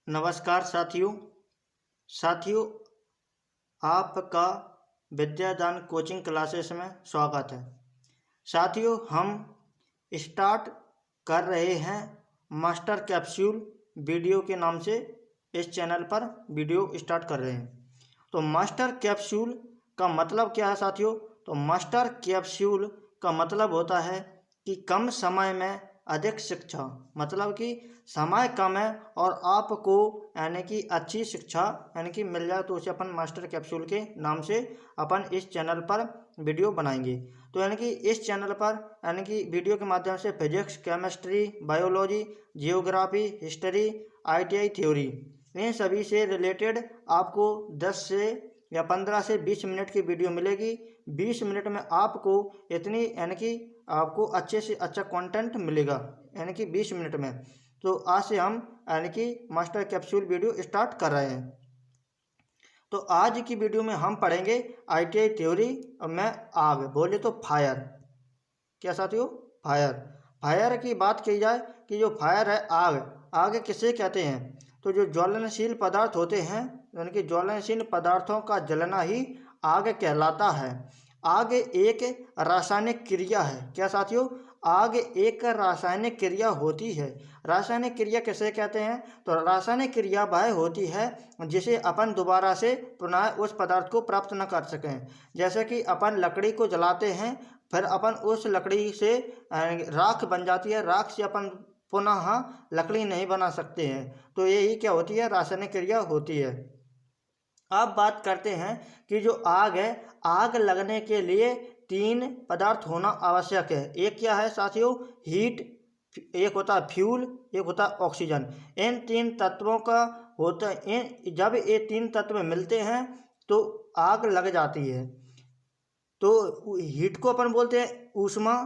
नमस्कार साथियों आपका विद्यादान कोचिंग क्लासेस में स्वागत है। साथियों, हम स्टार्ट कर रहे हैं मास्टर कैप्सूल वीडियो के नाम से इस चैनल पर वीडियो स्टार्ट कर रहे हैं। तो मास्टर कैप्सूल का मतलब क्या है साथियों? तो मास्टर कैप्सूल का मतलब होता है कि कम समय में अधिक शिक्षा, मतलब कि समय कम है और आपको यानी कि अच्छी शिक्षा यानी कि मिल जाए, तो उसे अपन मास्टर कैप्सूल के नाम से अपन इस चैनल पर वीडियो बनाएंगे। तो यानी कि इस चैनल पर यानी कि वीडियो के माध्यम से physics, chemistry, biology, geography, history, ITI theory, इन सभी से रिलेटेड आपको 10 से या 15 से 20 मिनट की वीडियो मिलेगी। 20 मिनट में आपको इतनी यानी कि आपको अच्छे से अच्छा कंटेंट मिलेगा यानी कि 20 मिनट में। तो आज से हम यानी कि मास्टर कैप्सूल वीडियो स्टार्ट कर रहे हैं। तो आज की वीडियो में हम पढ़ेंगे आईटीआई थ्योरी में आग, बोले तो फायर। क्या साथियों? फायर की बात की जाए कि जो फायर है आग किसे कहते हैं? तो जो ज्वलनशील पदार्थ होते हैं यानी कि ज्वलनशील पदार्थों का जलना ही आग कहलाता है। आग एक रासायनिक क्रिया है। क्या साथियों? आग एक रासायनिक क्रिया होती है। रासायनिक क्रिया किसे कहते हैं? तो रासायनिक क्रिया वह होती है जिसे अपन दोबारा से पुनः उस पदार्थ को प्राप्त न कर सकें। जैसे कि अपन लकड़ी को जलाते हैं, फिर अपन उस लकड़ी से राख बन जाती है, राख से अपन पुनः लकड़ी नहीं बना सकते हैं। तो यही क्या होती है? रासायनिक क्रिया होती है। अब बात करते हैं कि जो आग है, आग लगने के लिए 3 पदार्थ होना आवश्यक है। एक क्या है साथियों? हीट, एक होता है फ्यूल, एक होता है ऑक्सीजन। इन 3 तत्वों का होता है, जब ये 3 तत्व मिलते हैं तो आग लग जाती है। तो हीट को अपन बोलते हैं ऊष्मा,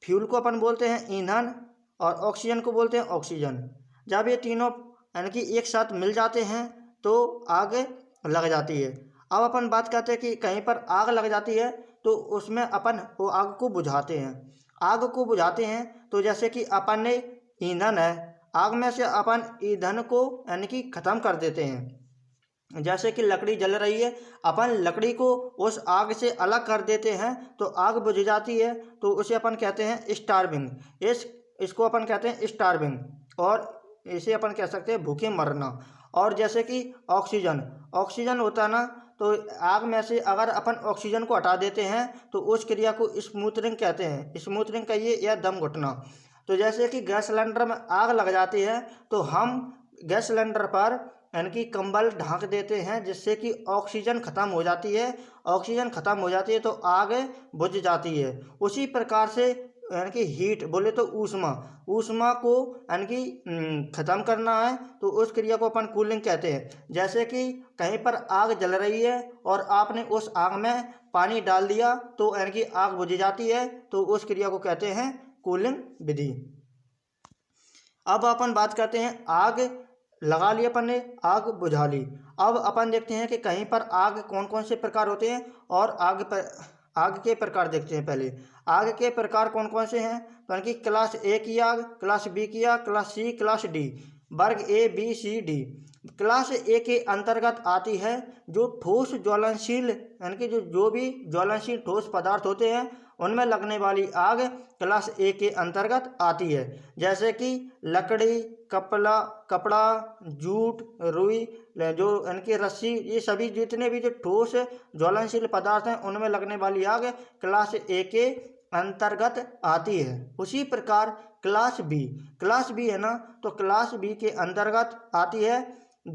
फ्यूल को अपन बोलते हैं ईंधन और ऑक्सीजन को बोलते हैं ऑक्सीजन। जब ये तीनों यानी कि एक साथ मिल जाते हैं तो आग लग जाती है। अब अपन बात करते हैं कि कहीं पर आग लग जाती है तो उसमें अपन वो आग को बुझाते हैं। आग को बुझाते हैं तो जैसे कि अपन ने ईंधन है, आग में से अपन ईंधन को यानी कि ख़त्म कर देते हैं। जैसे कि लकड़ी जल रही है, अपन लकड़ी को उस आग से अलग कर देते हैं तो आग बुझ जाती है। तो उसे अपन कहते हैं स्टार्विंग। इसको अपन कहते हैं स्टार्विंग, और इसे अपन कह सकते हैं भूखे मरना। और जैसे कि ऑक्सीजन होता है ना, तो आग में से अगर अपन ऑक्सीजन को हटा देते हैं तो उस क्रिया को स्मूथनिंग कहते हैं। स्मूथनिंग कहिए या दम घुटना। तो जैसे कि गैस सिलेंडर में आग लग जाती है तो हम गैस सिलेंडर पर यानी कि कंबल ढांक देते हैं, जिससे कि ऑक्सीजन ख़त्म हो जाती है। ऑक्सीजन ख़त्म हो जाती है तो आग बुझ जाती है। उसी प्रकार से यानी कि हीट बोले तो ऊष्मा को यानी कि ख़त्म करना है तो उस क्रिया को अपन कूलिंग कहते हैं। जैसे कि कहीं पर आग जल रही है और आपने उस आग में पानी डाल दिया तो यानी कि आग बुझ जाती है, तो उस क्रिया को कहते हैं कूलिंग विधि। अब अपन बात करते हैं, आग लगा ली अपन ने, आग बुझा ली। अब अपन देखते हैं कि कहीं पर आग कौन कौन से प्रकार होते हैं और आग के प्रकार देखते हैं। पहले आग के प्रकार कौन कौन से हैं? तो यानी कि क्लास ए की आग, क्लास बी की आग, क्लास सी, क्लास डी, वर्ग A B C D. Class A के अंतर्गत आती है जो ठोस ज्वलनशील यानी कि जो भी ज्वलनशील ठोस पदार्थ होते हैं उनमें लगने वाली आग क्लास ए के अंतर्गत आती है। जैसे कि लकड़ी, कपड़ा, जूट, रुई, जो यानी कि रस्सी, ये सभी जितने भी जो ठोस ज्वलनशील पदार्थ हैं उनमें लगने वाली आग क्लास ए के अंतर्गत आती है। उसी प्रकार क्लास बी है ना, तो क्लास बी के अंतर्गत आती है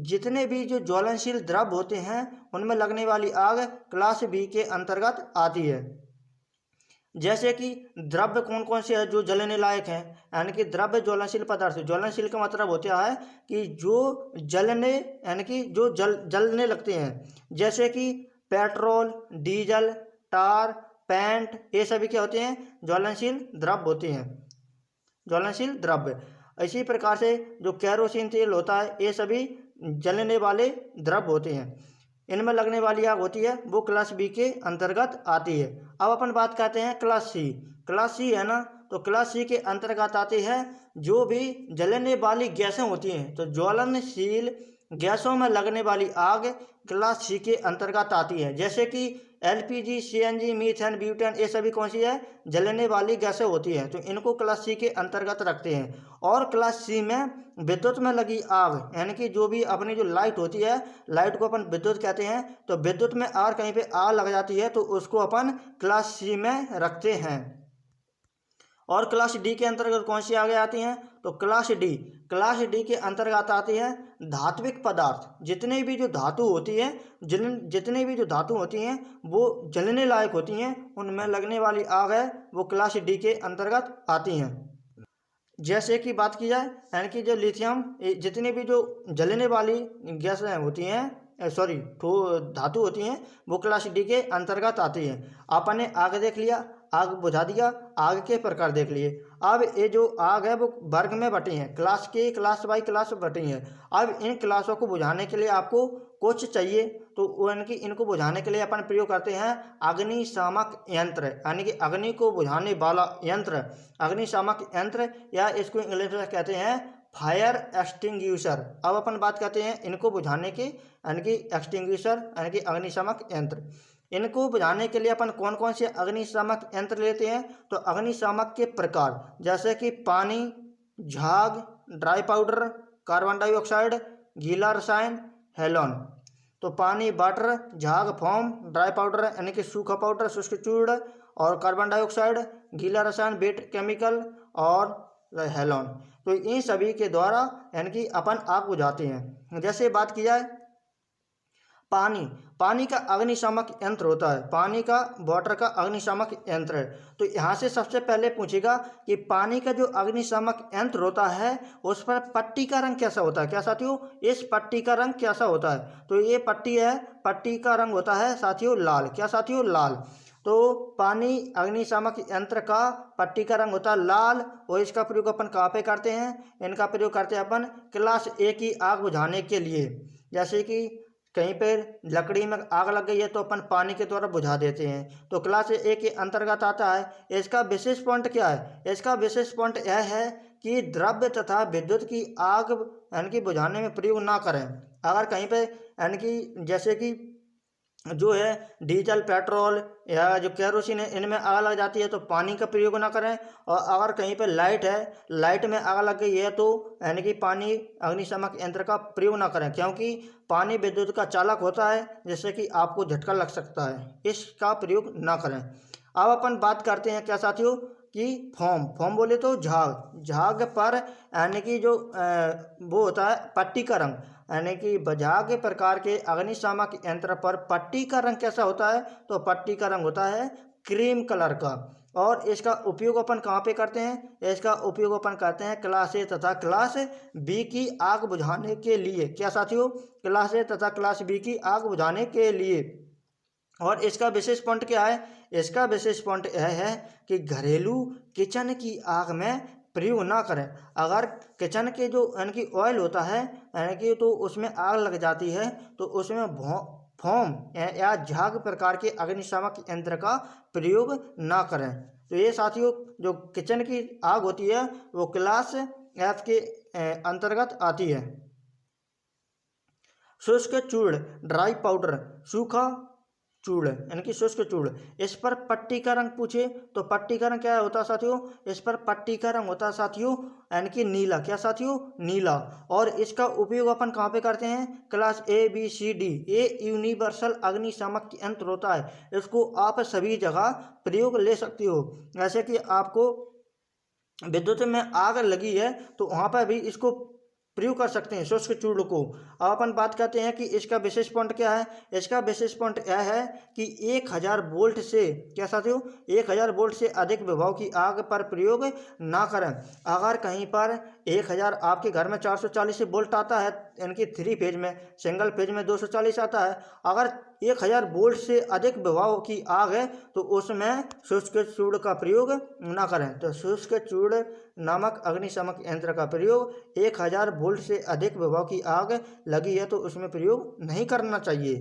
जितने भी जो ज्वलनशील द्रव्य होते हैं उनमें लगने वाली आग क्लास बी के अंतर्गत आती है। जैसे कि द्रव्य कौन कौन से है जो जलने लायक हैं? यानी कि द्रव्य ज्वलनशील पदार्थ, ज्वलनशील का मतलब होता है कि जो जलने यानी कि जो जलने लगते हैं। जैसे कि पेट्रोल, डीजल, टार, पेंट, ये सभी क्या होते हैं? ज्वलनशील द्रव्य होते हैं, ज्वलनशील द्रव्य। इसी प्रकार से जो कैरोसिन तेल होता है, ये सभी जलने वाले द्रव्य होते हैं। इनमें लगने वाली आग होती है वो क्लास बी के अंतर्गत आती है। अब अपन बात करते हैं क्लास सी है ना, तो क्लास सी के अंतर्गत आती है जो भी जलने वाली गैसें होती हैं। तो ज्वलनशील गैसों में लगने वाली आग क्लास सी के अंतर्गत आती है, जैसे कि एलपीजी, सीएनजी, मीथेन, ब्यूटेन, ये सभी कौन सी है? जलने वाली गैसें होती हैं। तो इनको क्लास सी के अंतर्गत रखते हैं। और क्लास सी में विद्युत में लगी आग, यानी कि जो भी अपनी जो लाइट होती है, लाइट को अपन विद्युत कहते हैं। तो विद्युत में अगर कहीं पे आग लग जाती है तो उसको अपन क्लास सी में रखते हैं। और क्लास डी के अंतर्गत कौन सी आगे आती हैं? तो क्लास डी के अंतर्गत आती है धात्विक पदार्थ। जितने भी जो धातु होती है, जितने भी जो धातु होती हैं वो जलने लायक होती हैं, उनमें लगने वाली आग है वो क्लास डी के अंतर्गत आती हैं। जैसे कि बात की जाए, यानी कि जो लिथियम, जितनी भी जो जलने वाली गैसें होती हैं, सॉरी धातु होती हैं, वो क्लास डी के अंतर्गत आती हैं। आपने आग देख लिया, आग बुझा दिया, आग के प्रकार देख लिए। अब ये जो आग है वो वर्ग में बटी हैं, क्लास के, क्लास बाई क्लास बटी हैं। अब इन क्लासों को बुझाने के लिए आपको कुछ चाहिए, तो यानी कि इनको बुझाने के लिए अपन प्रयोग करते हैं अग्निशामक यंत्र, यानी कि अग्नि को बुझाने वाला यंत्र, अग्निशामक यंत्र, या इसको इंग्लिश में कहते हैं फायर एक्सटिंग्विशर। अब अपन बात करते हैं इनको बुझाने की, यानी कि एक्सटिंग्विशर, यानी कि अग्निशामक यंत्र। इनको बुझाने के लिए अपन कौन कौन से अग्निशामक यंत्र लेते हैं? तो अग्निशामक के प्रकार, जैसे कि पानी, झाग, ड्राई पाउडर, कार्बन डाइऑक्साइड, गीला रसायन, हेलोन। तो पानी, वाटर, झाग, फोम, ड्राई पाउडर यानी कि सूखा पाउडर, शुष्क चूर्ण, और कार्बन डाइऑक्साइड, गीला रसायन, वेट केमिकल, और हेलोन। तो इन सभी के द्वारा यानी कि अपन आग बुझाते हैं। जैसे बात की जाए पानी का अग्निशामक यंत्र होता है, पानी का, वाटर का अग्निशामक यंत्र है। तो यहाँ से सबसे पहले पूछेगा कि पानी का जो अग्निशामक यंत्र होता है उस पर पट्टी का रंग कैसा होता है? क्या साथियों? इस पट्टी का रंग कैसा होता है? तो ये पट्टी है, पट्टी का रंग होता है साथियों लाल। क्या साथियों? लाल। तो पानी अग्निशामक यंत्र का पट्टी का रंग होता है लाल। और इसका प्रयोग अपन कहाँ पे करते हैं? इनका प्रयोग करते हैं अपन क्लास ए की आग बुझाने के लिए। जैसे कि कहीं पर लकड़ी में आग लग गई है तो अपन पानी के द्वारा बुझा देते हैं, तो क्लास ए के अंतर्गत आता है। इसका विशेष पॉइंट क्या है? इसका विशेष पॉइंट यह है कि द्रव्य तथा विद्युत की आग यानी कि बुझाने में प्रयोग ना करें। अगर कहीं पे यानी कि जैसे कि जो है डीजल, पेट्रोल या जो केरोसिन है, इनमें आग लग जाती है तो पानी का प्रयोग ना करें। और अगर कहीं पे लाइट है, लाइट में आग लग गई है तो यानी कि पानी अग्निशामक यंत्र का प्रयोग ना करें, क्योंकि पानी विद्युत का चालक होता है जिससे कि आपको झटका लग सकता है। इसका प्रयोग ना करें। अब अपन बात करते हैं क्या साथियों कि फोम बोले तो झाग पर यानी कि जो वो होता है पट्टी का रंग, यानी कि झाग के प्रकार के अग्निशामक यंत्र पर पट्टी का रंग कैसा होता है? तो पट्टी का रंग होता है क्रीम कलर का। और इसका उपयोग अपन कहाँ पे करते हैं? इसका उपयोग अपन करते हैं क्लास ए तथा क्लास बी की आग बुझाने के लिए। क्या साथियों? क्लास ए तथा क्लास बी की आग बुझाने के लिए। और इसका विशेष पॉइंट क्या है? इसका विशेष पॉइंट यह है कि घरेलू किचन की आग में प्रयोग ना करें। अगर किचन के जो यानी कि ऑयल होता है यानी कि तो उसमें आग लग जाती है तो उसमें फोम या झाग प्रकार के अग्निशामक यंत्र का प्रयोग ना करें। तो ये साथियों जो किचन की आग होती है वो क्लास एफ के अंतर्गत आती है। शुष्क चूर्ण, ड्राई पाउडर, सूखा चूर्ण यानी कि शुष्क चूर्ण, इस पर पट्टी का रंग पूछे तो पट्टी का रंग क्या होता है साथियों? इस पर पट्टी का रंग होता है साथियों यानी कि नीला। क्या साथियों? नीला। और इसका उपयोग अपन कहाँ पे करते हैं? Class A B C D, ये यूनिवर्सल अग्निशामक यंत्र होता है। इसको आप सभी जगह प्रयोग ले सकते हो। जैसे कि आपको विद्युत में आग लगी है तो वहाँ पर भी इसको प्रयोग कर सकते हैं, शुष्क चूर्ण को। अब अपन बात करते हैं कि इसका विशेष पॉइंट क्या है। इसका विशेष पॉइंट यह है कि 1000 वोल्ट से, क्या साथियों? 1000 वोल्ट से अधिक विभव की आग पर प्रयोग ना करें। अगर कहीं पर 1000, आपके घर में 440 वोल्ट आता है यानी कि 3 फेज में, सिंगल फेज में 240 आता है। अगर 1000 वोल्ट से अधिक विभव की आग है तो उसमें शुष्क चूर्ण का प्रयोग ना करें। तो शुष्क चूर्ण नामक अग्निशामक यंत्र का प्रयोग 1000 वोल्ट से अधिक विभव की आग लगी है तो उसमें प्रयोग नहीं करना चाहिए।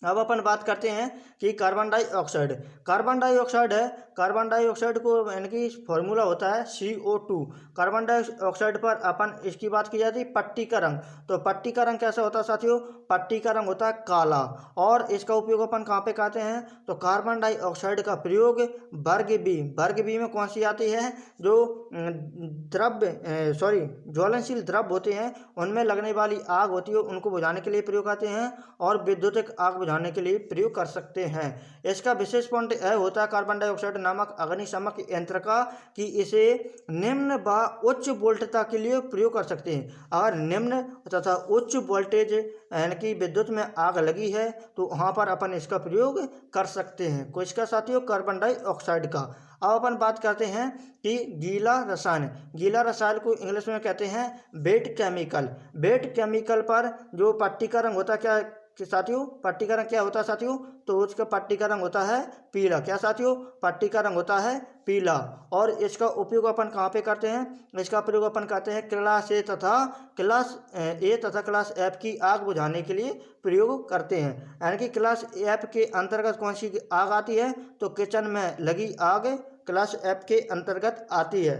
अब अपन बात करते हैं कि कार्बन डाइऑक्साइड। कार्बन डाइऑक्साइड है, कार्बन डाइऑक्साइड को यानी कि फॉर्मूला होता है CO2। कार्बन डाइऑक्साइड पर अपन इसकी बात की जाती है पट्टी का रंग। तो पट्टी का रंग कैसा होता है साथियों? पट्टी का रंग होता है काला। और इसका उपयोग अपन कहाँ पे करते हैं? तो कार्बन डाइऑक्साइड का प्रयोग वर्ग बी में कौन सी आती है? जो ज्वलनशील द्रव्य होते हैं उनमें लगने वाली आग होती है, उनको बुझाने के लिए प्रयोग करते हैं और विद्युतिक आग बुझाने के लिए प्रयोग कर सकते हैं। इसका विशेष पॉइंट यह होता है कार्बन डाइऑक्साइड नामक अग्निशामक यंत्र का कि इसे निम्न व उच्च वोल्टता के लिए प्रयोग कर सकते हैं। अगर निम्न तथा उच्च वोल्टेज यानी कि विद्युत में आग लगी है तो वहाँ पर अपन इसका प्रयोग कर सकते हैं। किसका साथियों? कार्बन डाइऑक्साइड का। अब अपन बात करते हैं कि गीला रसायन। गीला रसायन को इंग्लिश में कहते हैं वेट केमिकल। वेट केमिकल पर जो पट्टी का रंग होता है क्या कि साथियों? पट्टी का रंग क्या होता है साथियों? तो उसका पट्टी का रंग होता है पीला। क्या साथियों? पट्टी का रंग होता है पीला। और इसका उपयोग अपन कहाँ पे करते हैं? इसका प्रयोग अपन करते हैं क्लास ए तथा क्लास एफ की आग बुझाने के लिए प्रयोग करते हैं। यानी कि क्लास एफ के अंतर्गत कौन सी आग आती है? तो किचन में लगी आग क्लास एफ के अंतर्गत आती है।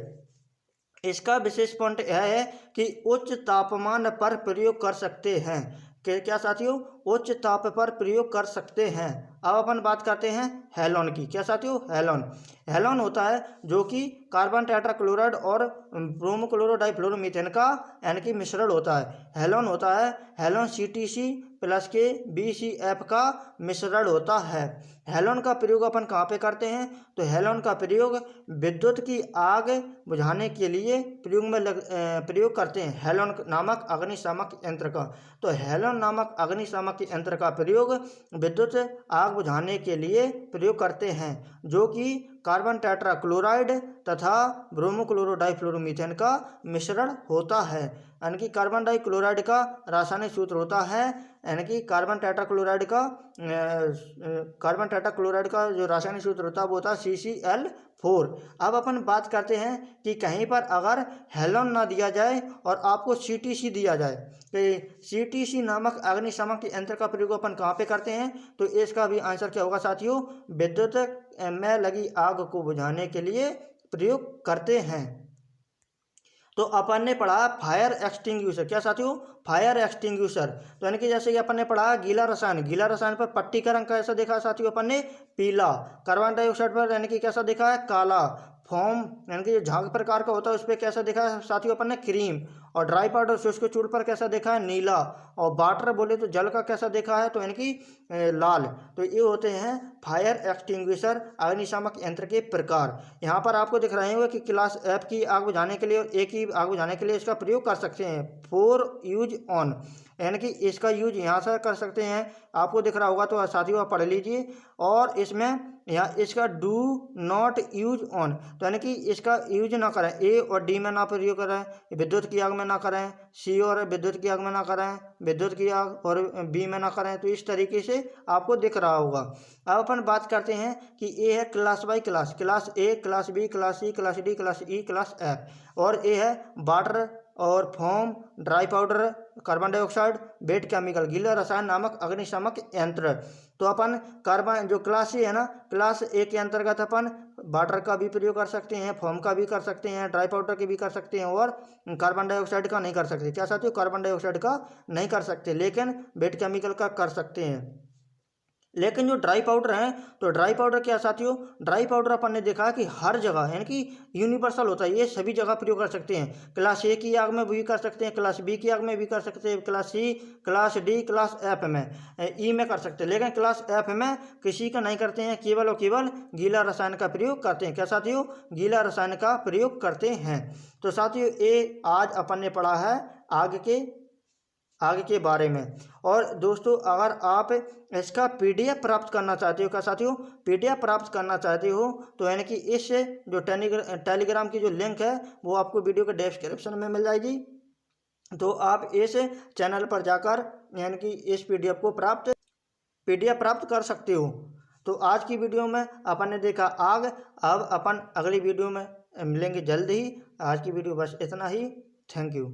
इसका विशेष पॉइंट यह है कि उच्च तापमान पर प्रयोग कर सकते हैं। क्या साथियों? उच्च ताप पर प्रयोग कर सकते हैं। अब अपन बात करते हैं हेलोन की। क्या साथियों? हेलोन। हेलोन होता है जो कि कार्बन टेट्राक्लोराइड और ब्रोमोक्लोरो डाइफ्लोरोमीथेन का यानी कि मिश्रण होता है। हेलोन होता है, हेलोन CTC प्लस के BCF का मिश्रण होता है। हेलोन का प्रयोग अपन कहाँ पे करते हैं? तो हेलोन का प्रयोग विद्युत की आग बुझाने के लिए प्रयोग करते हैं हेलोन नामक अग्निशामक यंत्र का। तो हेलोन नामक अग्निशामक यंत्र का प्रयोग विद्युत आग बुझाने के लिए प्रयोग करते हैं, जो कि कार्बन टेट्राक्लोराइड तथा ब्रोमोक्लोरो डाइफ्लोरोमीथेन का मिश्रण होता है। यानी कि कार्बन डाइक्लोराइड का रासायनिक सूत्र होता है, यानी कि कार्बन टेट्राक्लोराइड का जो रासायनिक सूत्र होता है वो होता है CCl4। अब अपन बात करते हैं कि कहीं पर अगर हेलोन ना दिया जाए और आपको CTC दिया जाए तो CTC नामक अग्निशामक यंत्र का प्रयोग अपन कहाँ पे करते हैं? तो इसका भी आंसर क्या होगा साथियों? विद्युत में लगी आग को बुझाने के लिए प्रयोग करते हैं। तो अपन ने पढ़ा फायर एक्सटिंग्विशर। क्या साथियों? Fire extinguisher. तो यानी कि जैसे कि अपन ने पढ़ा गीला रसायन। गीला रसायन पर पट्टी का रंग कैसा देखा साथियों अपन ने? पीला। कार्बन डाइऑक्साइड पर यानी कि कैसा देखा है? काला। फॉर्म यानी कि जो झाग प्रकार का होता है उस पर कैसा देखा है साथियों अपन ने? क्रीम। और ड्राई पाउडर शुष्क चूड़ पर कैसा देखा है? नीला। और वाटर बोले तो जल का कैसा देखा है? तो यानी कि लाल। तो ये होते हैं फायर एक्सटिंग्विशर अग्निशामक यंत्र के प्रकार। यहाँ पर आपको दिख रहे होंगे कि क्लास एफ की आग बुझाने के लिए और ए की आग बुझाने के लिए इसका प्रयोग कर सकते हैं फॉर यूज ऑन, यानी कि इसका यूज यहाँ से कर सकते हैं। आपको दिख रहा होगा तो साथियों आप पढ़ लीजिए। और इसमें यहाँ इसका डू नॉट यूज ऑन, तो यानी कि इसका यूज ना करें, ए और डी में ना प्रयोग करें, विद्युत की आग में ना करें, सी और विद्युत की आग में ना करें, विद्युत की आग और बी में ना करें। तो इस तरीके से आपको दिख रहा होगा। अब अपन बात करते हैं कि ए है class by class, class A, class B, class C, class D, class E, class F. और ए है वाटर और foam, dry powder, carbon dioxide, wet chemical, गीला रसायन नामक अग्निशामक यंत्र। तो अपन कार्बन जो क्लास ए है ना, क्लास ए के अंतर्गत अपन वाटर का भी प्रयोग कर सकते हैं, फोम का भी कर सकते हैं, ड्राई पाउडर के भी कर सकते हैं और कार्बन डाइऑक्साइड का नहीं कर सकते। क्या साथियों? कार्बन डाइऑक्साइड का नहीं कर सकते, लेकिन वेट केमिकल का कर सकते हैं। लेकिन जो ड्राई पाउडर है, तो ड्राई पाउडर क्या साथियों? ड्राई पाउडर अपन ने देखा है कि हर जगह यानी कि यूनिवर्सल होता है, ये सभी जगह प्रयोग कर सकते हैं। क्लास ए की आग में भी कर सकते हैं, क्लास बी की आग में भी कर सकते हैं, class C, class D, class F में, ई में कर सकते हैं। लेकिन क्लास एफ में किसी का नहीं करते हैं, केवल और केवल गीला रसायन का प्रयोग करते हैं। क्या साथियों? गीला रसायन का प्रयोग करते हैं। तो साथियों ये आज अपन ने पढ़ा है आगे के बारे में। और दोस्तों अगर आप इसका PDF प्राप्त करना चाहते हो, क्या साथियों? PDF प्राप्त करना चाहते हो तो यानी कि इस जो टेलीग्राम की जो लिंक है वो आपको वीडियो के डिस्क्रिप्शन में मिल जाएगी। तो आप इस चैनल पर जाकर यानी कि इस PDF प्राप्त कर सकते हो। तो आज की वीडियो में अपन ने देखा आग। अब अपन अगली वीडियो में मिलेंगे जल्द ही। आज की वीडियो बस इतना ही। Thank you.